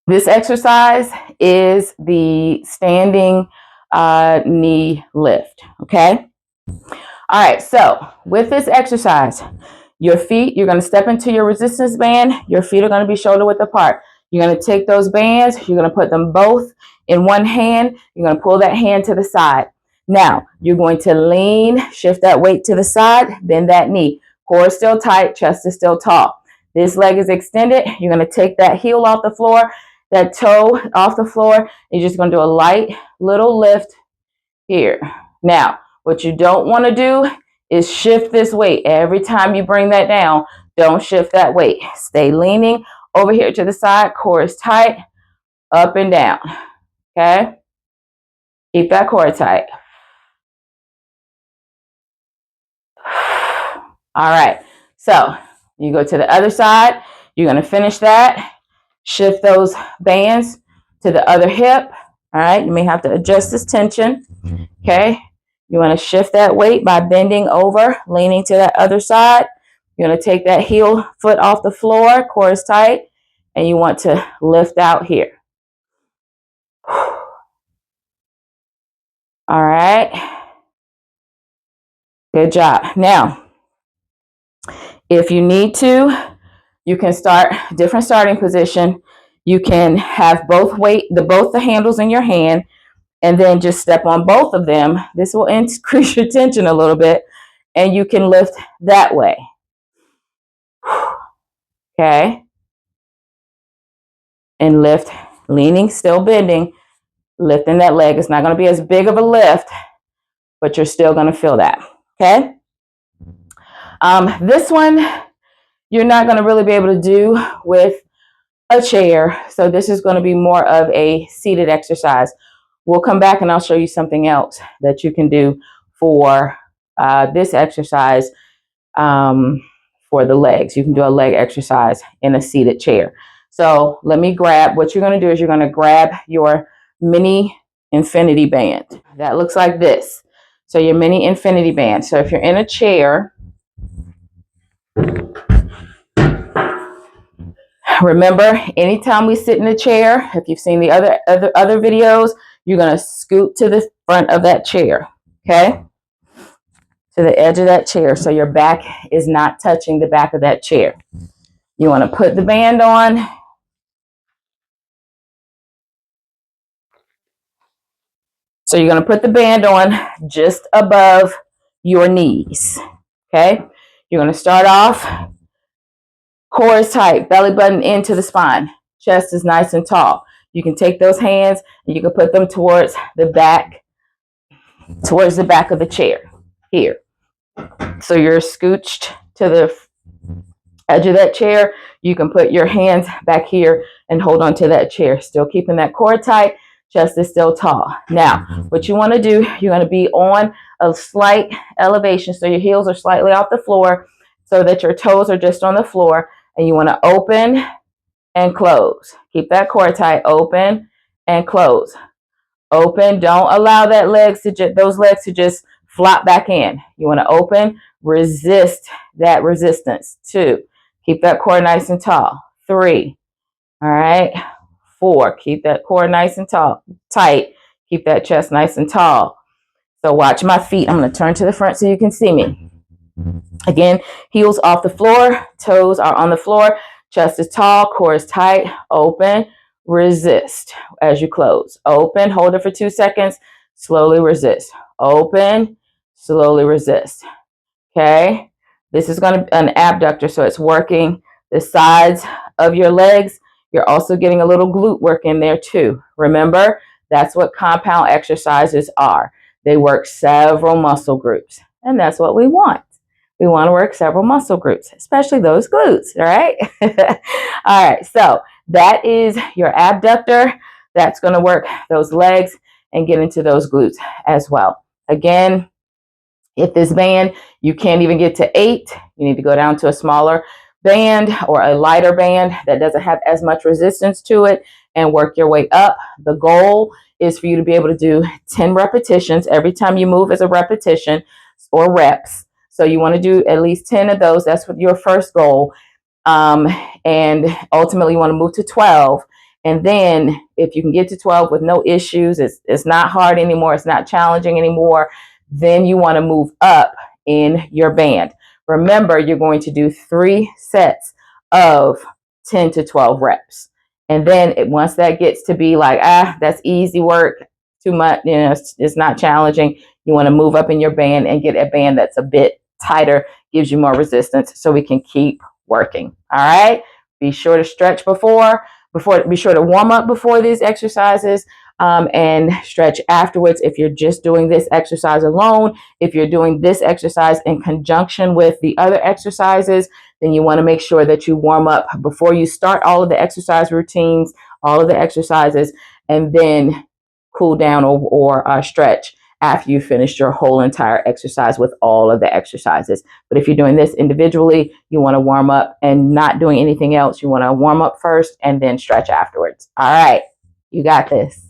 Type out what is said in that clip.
This exercise is the standing knee lift, okay? All right, so with this exercise, your feet, you're going to step into your resistance band. Your feet are going to be shoulder width apart. You're going to take those bands. You're going to put them both in one hand. You're going to pull that hand to the side. Now, you're going to lean, shift that weight to the side, bend that knee. Core is still tight, chest is still tall. This leg is extended. You're going to take that heel off the floor, that toe off the floor. You're just going to do a light little lift here. Now, what you don't want to do is shift this weight. Every time you bring that down, don't shift that weight. Stay leaning over here to the side. Core is tight, up and down. Okay? Keep that core tight. All right. So you go to the other side. You're going to finish that. Shift those bands to the other hip. All right. You may have to adjust this tension. Okay. You want to shift that weight by bending over, leaning to that other side. You're going to take that heel foot off the floor, core is tight, and you want to lift out here. All right. Good job. Now, if you need to, you can start different starting position. You can have both the handles in your hand, and then just step on both of them. This will increase your tension a little bit, and you can lift that way. Okay. And lift, leaning, still bending, lifting that leg. It's not going to be as big of a lift, but you're still going to feel that. Okay. This one, you're not going to really be able to do with a chair. So this is going to be more of a seated exercise. We'll come back and I'll show you something else that you can do for this exercise for the legs. You can do a leg exercise in a seated chair. So let me grab, what you're going to do is you're going to grab your mini infinity band. That looks like this. So your mini infinity band. So if you're in a chair, remember, anytime we sit in a chair, if you've seen the other videos, you're going to scoot to the front of that chair, okay? To the edge of that chair, so your back is not touching the back of that chair. You want to put the band on. So you're going to put the band on just above your knees, okay? You're going to start off, core is tight, belly button into the spine, chest is nice and tall. You can take those hands and you can put them towards the back of the chair here. So you're scooched to the edge of that chair. You can put your hands back here and hold on to that chair, still keeping that core tight. Chest is still tall. Now, what you want to do, you're going to be on a slight elevation, so your heels are slightly off the floor so that your toes are just on the floor, and you want to open and close. Keep that core tight, open and close. Open, don't allow those legs to just flop back in. You want to open, resist that resistance. 2, keep that core nice and tall. 3, all right. 4, keep that core nice and tall, tight. Keep that chest nice and tall. So watch my feet. I'm going to turn to the front so you can see me. Again, heels off the floor, toes are on the floor, chest is tall, core is tight. Open, resist as you close. Open, hold it for 2 seconds, slowly resist. Open, slowly resist. Okay, this is going to be an abductor, so it's working the sides of your legs. You're also getting a little glute work in there too. Remember, that's what compound exercises are. They work several muscle groups, and that's what we want. We want to work several muscle groups, especially those glutes, all right? All right, so that is your abductor. That's going to work those legs and get into those glutes as well. Again, if this band, you can't even get to 8, you need to go down to a smaller band or a lighter band that doesn't have as much resistance to it and work your way up. The goal is for you to be able to do 10 repetitions. Every time you move is a repetition or reps. So you want to do at least 10 of those. That's what your first goal. And ultimately you want to move to 12 And then if you can get to 12 with no issues, it's not hard anymore, it's not challenging anymore, then you want to move up in your band. Remember, you're going to do 3 sets of 10 to 12 reps. And then once that gets to be like, that's easy work, too much, it's not challenging, you want to move up in your band and get a band that's a bit tighter, gives you more resistance, so we can keep working. All right. Be sure to stretch be sure to warm up before these exercises, and stretch afterwards. If you're just doing this exercise alone, if you're doing this exercise in conjunction with the other exercises, then you want to make sure that you warm up before you start all of the exercise routines, all of the exercises, and then cool down or stretch after you finish your whole entire exercise with all of the exercises. But if you're doing this individually, you want to warm up and not doing anything else. You want to warm up first and then stretch afterwards. All right, you got this.